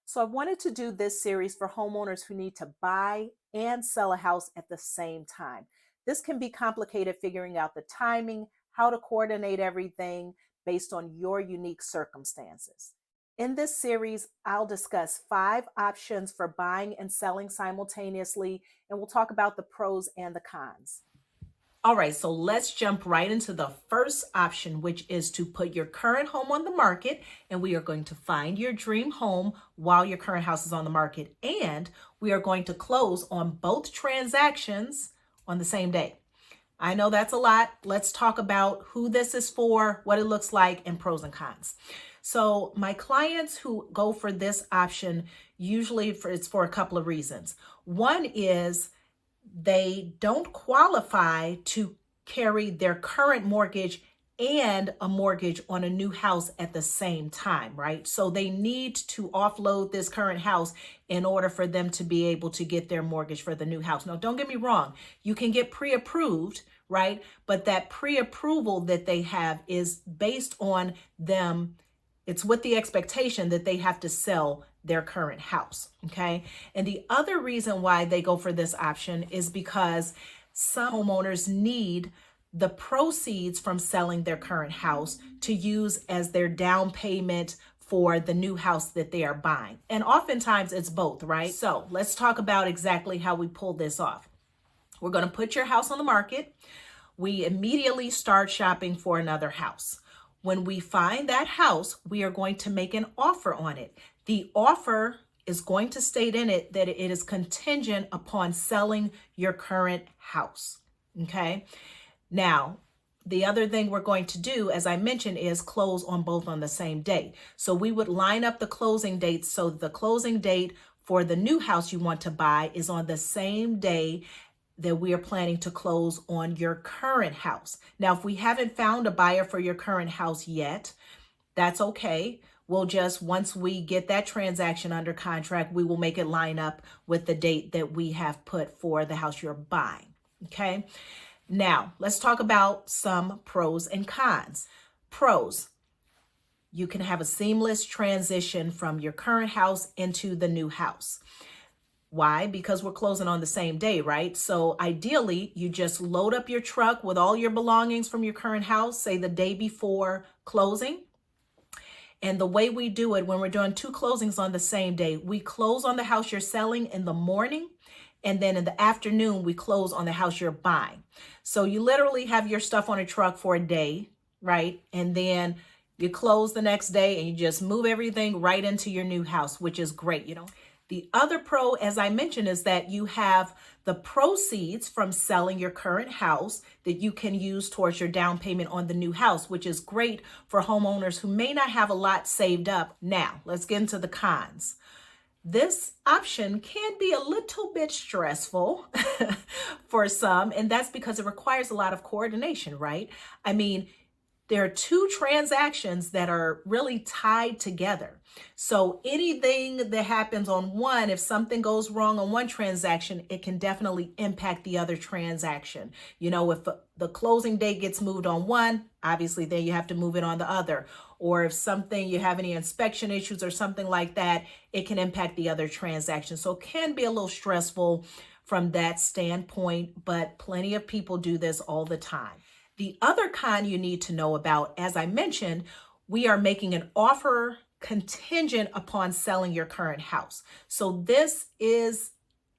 So I wanted to do this series for homeowners who need to buy and sell a house at the same time. This can be complicated figuring out the timing, how to coordinate everything based on your unique circumstances. In this series, I'll discuss 5 options for buying and selling simultaneously, and we'll talk about the pros and the cons. All right, so let's jump right into the first option, which is to put your current home on the market. And we are going to find your dream home while your current house is on the market. And we are going to close on both transactions on the same day. I know that's a lot. Let's talk about who this is for, what it looks like, and pros and cons. So my clients who go for this option, usually it's for a couple of reasons. One is they don't qualify to carry their current mortgage and a mortgage on a new house at the same time, right? So they need to offload this current house in order for them to be able to get their mortgage for the new house. Now, don't get me wrong, you can get pre-approved, right? But that pre-approval that they have is based on them. It's with the expectation that they have to sell their current house. Okay. And the other reason why they go for this option is because some homeowners need the proceeds from selling their current house to use as their down payment for the new house that they are buying. And oftentimes it's both, right? So let's talk about exactly how we pull this off. We're going to put your house on the market. We immediately start shopping for another house. When we find that house, we are going to make an offer on it. The offer is going to state in it that it is contingent upon selling your current house. Okay. Now, the other thing we're going to do, as I mentioned, is close on both on the same day. So we would line up the closing dates so the closing date for the new house you want to buy is on the same day that we are planning to close on your current house. Now, if we haven't found a buyer for your current house yet, that's okay. We'll just, once we get that transaction under contract, we will make it line up with the date that we have put for the house you're buying. Okay. Now, let's talk about some pros and cons. Pros: you can have a seamless transition from your current house into the new house. Why? Because we're closing on the same day, right? So ideally, you just load up your truck with all your belongings from your current house, say the day before closing. And the way we do it when we're doing 2 closings on the same day, we close on the house you're selling in the morning. And then in the afternoon, we close on the house you're buying. So you literally have your stuff on a truck for a day, right? And then you close the next day and you just move everything right into your new house, which is great. The other pro, as I mentioned, is that you have the proceeds from selling your current house that you can use towards your down payment on the new house, which is great for homeowners who may not have a lot saved up. Now, let's get into the cons. This option can be a little bit stressful for some, and that's because it requires a lot of coordination, right? I mean, there are 2 transactions that are really tied together. So anything that happens on one, if something goes wrong on one transaction, it can definitely impact the other transaction. If the closing date gets moved on one, obviously then you have to move it on the other. Or if you have any inspection issues or something like that, it can impact the other transaction. So it can be a little stressful from that standpoint, but plenty of people do this all the time. The other con you need to know about, as I mentioned, we are making an offer contingent upon selling your current house. So this is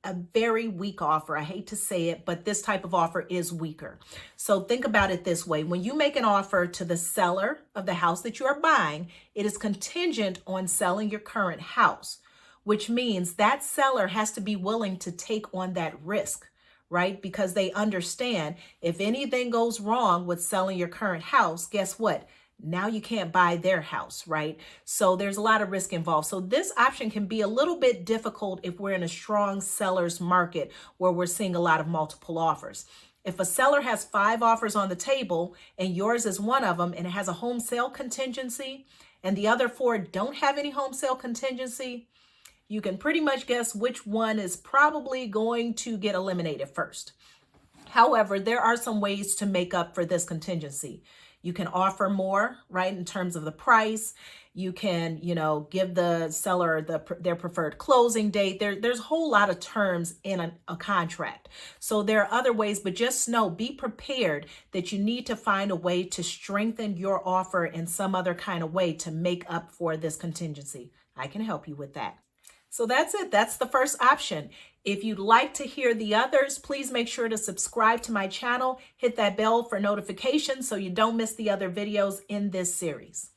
a very weak offer. I hate to say it, but this type of offer is weaker. So think about it this way. When you make an offer to the seller of the house that you are buying, it is contingent on selling your current house, which means that seller has to be willing to take on that risk, right? Because they understand if anything goes wrong with selling your current house, guess what? Now you can't buy their house, right? So there's a lot of risk involved. So this option can be a little bit difficult if we're in a strong seller's market where we're seeing a lot of multiple offers. If a seller has 5 offers on the table and yours is one of them and it has a home sale contingency and the other 4 don't have any home sale contingency, you can pretty much guess which one is probably going to get eliminated first. However, there are some ways to make up for this contingency. You can offer more, right, in terms of the price. You can, give the seller their preferred closing date. There's a whole lot of terms in a contract. So there are other ways, but just know, be prepared that you need to find a way to strengthen your offer in some other kind of way to make up for this contingency. I can help you with that. So that's it. That's the first option. If you'd like to hear the others, please make sure to subscribe to my channel. Hit that bell for notifications so you don't miss the other videos in this series.